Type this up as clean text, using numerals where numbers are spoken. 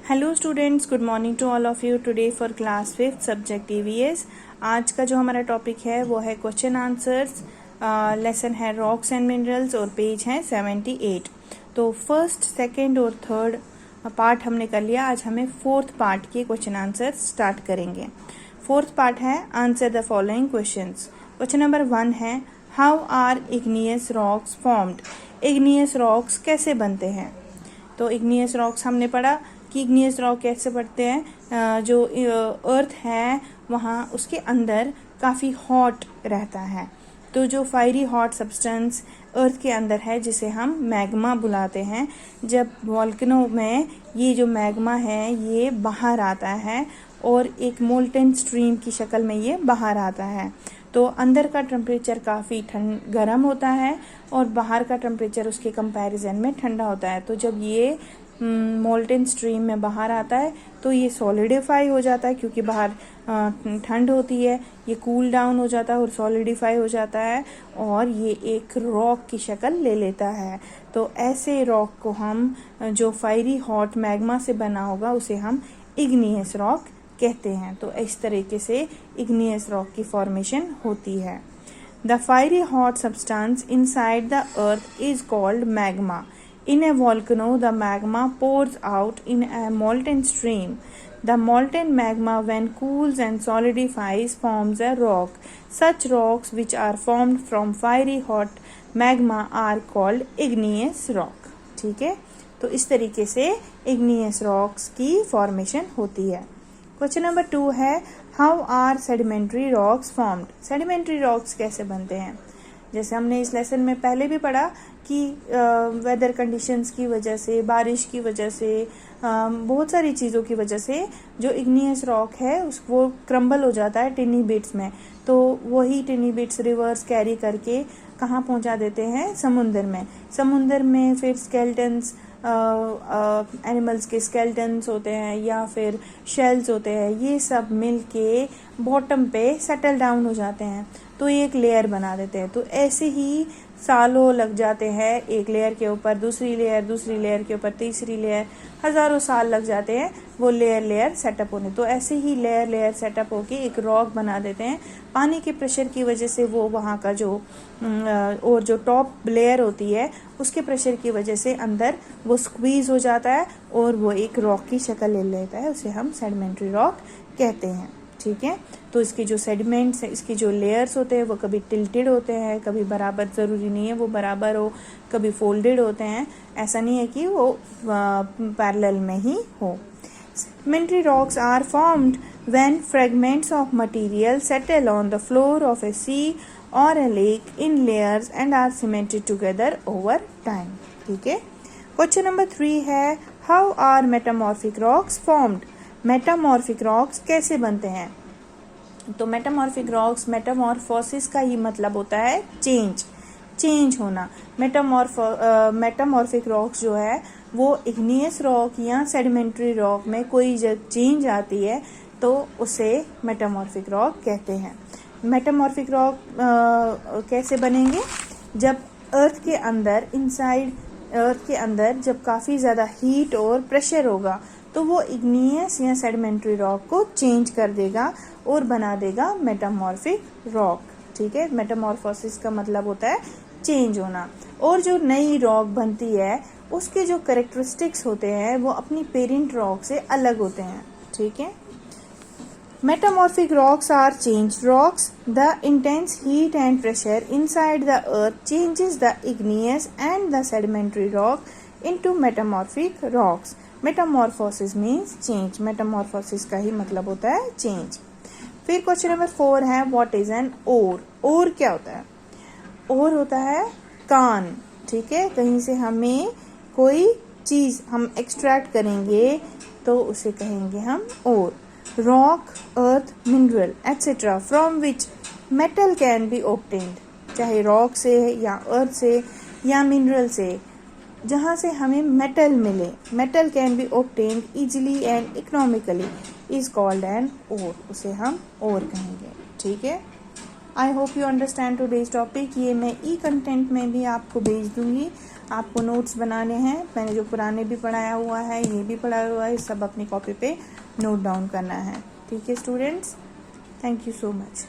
Hello students, good morning to all of you. Today for class 5th subject EVS. आज का जो हमारा topic है वो है क्वेश्चन आंसर्स। लेसन है रॉक्स एंड मिनरल्स और पेज है 78। तो फर्स्ट, सेकंड और थर्ड पार्ट हमने कर लिया। आज हमें फोर्थ पार्ट के क्वेश्चन आंसर स्टार्ट करेंगे। फोर्थ पार्ट है answer the following questions. Question number 1 है how are igneous rocks formed. Igneous rocks कैसे बनते हैं? तो इग्नियस रॉक्स हमने पढ़ा कि इग्नियस रॉक कैसे बढ़ते हैं। जो अर्थ है वहाँ उसके अंदर काफ़ी हॉट रहता है। तो जो फायरी हॉट सब्सटेंस अर्थ के अंदर है जिसे हम मैग्मा बुलाते हैं, जब वॉल्केनो में ये जो मैग्मा है ये बाहर आता है और एक मोल्टेन स्ट्रीम की शक्ल में ये बाहर आता है, तो अंदर का टेम्परेचर काफ़ी गर्म होता है और बाहर का टेम्परेचर उसके कंपैरिजन में ठंडा होता है। तो जब ये मोल्टेन स्ट्रीम में बाहर आता है तो ये सॉलिडिफाई हो जाता है, क्योंकि बाहर ठंड होती है, ये कूल डाउन हो जाता है और सॉलिडिफाई हो जाता है और ये एक रॉक की शक्ल ले लेता है। तो ऐसे रॉक को हम, जो फायरी हॉट मैग्मा से बना होगा, उसे हम इग्नियस रॉक कहते हैं। तो इस तरीके से इग्नियस रॉक की फॉर्मेशन होती है। The fiery hot substance inside the earth is called magma. In a volcano, the magma pours out in a molten stream. The molten magma, when cools and solidifies, forms a rock. Such rocks, which are formed from fiery hot magma, are called igneous rock. ठीक है, तो इस तरीके से igneous rocks की formation होती है। Question number 2 है how are sedimentary rocks formed. Sedimentary rocks कैसे बनते हैं? जैसे हमने इस लेसन में पहले भी पढ़ा कि वेदर कंडीशंस की वजह से, बारिश की वजह से, बहुत सारी चीज़ों की वजह से जो इग्नियस रॉक है वो क्रम्बल हो जाता है टिनी बिट्स में। तो वही टिनी बिट्स रिवर्स कैरी करके कहाँ पहुँचा देते हैं? समुंदर में। समुंदर में फिर स्केल्टन्स, एनिमल्स के स्केल्टन्स होते हैं या फिर शेल्स होते हैं, ये सब मिल के बॉटम पे सेटल डाउन हो जाते हैं, तो एक लेयर बना देते हैं। तो ऐसे ही सालों लग जाते हैं, एक लेयर के ऊपर दूसरी लेयर, दूसरी लेयर के ऊपर तीसरी लेयर, हजारों साल लग जाते हैं वो लेयर सेटअप होने। तो ऐसे ही लेयर सेटअप होके एक रॉक बना देते हैं। पानी के प्रेशर की वजह से वो वहाँ का जो और जो टॉप लेयर होती है उसके प्रेशर की वजह से अंदर वो स्क्वीज हो जाता है और वो एक रॉक की शक्ल ले लेता है, उसे हम सेडिमेंट्री रॉक कहते हैं। ठीक है, तो इसके जो सेडिमेंट्स है, इसके जो लेयर्स होते हैं वो कभी टिल्टेड होते हैं, कभी बराबर, ज़रूरी नहीं है वो बराबर हो, कभी फोल्डेड होते हैं, ऐसा नहीं है कि वो पैरेलल में ही हो। Sedimentary rocks are formed when fragments of material settle on the floor of a sea or a lake in layers and are cemented together over time. ठीक है, क्वेश्चन नंबर 3 है how are metamorphic rocks formed. Metamorphic rocks कैसे बनते हैं? तो metamorphic rocks, Metamorphosis का ही मतलब होता है चेंज होना। मेटामॉर्फिक रॉक्स जो है वो इग्नियस रॉक या सेडिमेंट्री रॉक में कोई जब चेंज आती है तो उसे मेटामॉर्फिक रॉक कहते हैं। मेटामॉर्फिक रॉक कैसे बनेंगे? जब अर्थ के अंदर, इनसाइड अर्थ के अंदर जब काफ़ी ज़्यादा हीट और प्रेशर होगा तो वो इग्नियस या सेडिमेंट्री रॉक को चेंज कर देगा और बना देगा मेटामॉर्फिक रॉक। ठीक है, मेटामॉर्फोसिस का मतलब होता है चेंज होना। और जो नई रॉक बनती है उसके जो कैरेक्टरिस्टिक्स होते हैं वो अपनी पेरेंट रॉक से अलग होते हैं। ठीक है, metamorphic rocks are change rocks. The intense heat and pressure inside the earth changes the igneous and the sedimentary rock into metamorphic rocks. Metamorphosis means change. Metamorphosis का ही मतलब होता है change. फिर क्वेश्चन नंबर 4 है what is an ore. ore क्या होता है? ore होता है कान। ठीक है, कहीं से हमें कोई चीज हम एक्सट्रैक्ट करेंगे तो उसे कहेंगे हम ore. Rock, earth, mineral, etc. from which metal can be obtained. चाहे रॉक से या अर्थ से या मिनरल से, जहाँ से हमें मेटल मिले, metal can be obtained easily and economically is called an ore. उसे हम ore कहेंगे। ठीक है, I hope you understand today's topic. ये मैं ई कंटेंट में भी आपको भेज दूंगी। आपको नोट्स बनाने हैं। मैंने जो पुराने भी पढ़ाया हुआ है, ये भी पढ़ाया हुआ है, सब अपनी कॉपी पे नोट डाउन करना है। ठीक है students, thank you so much.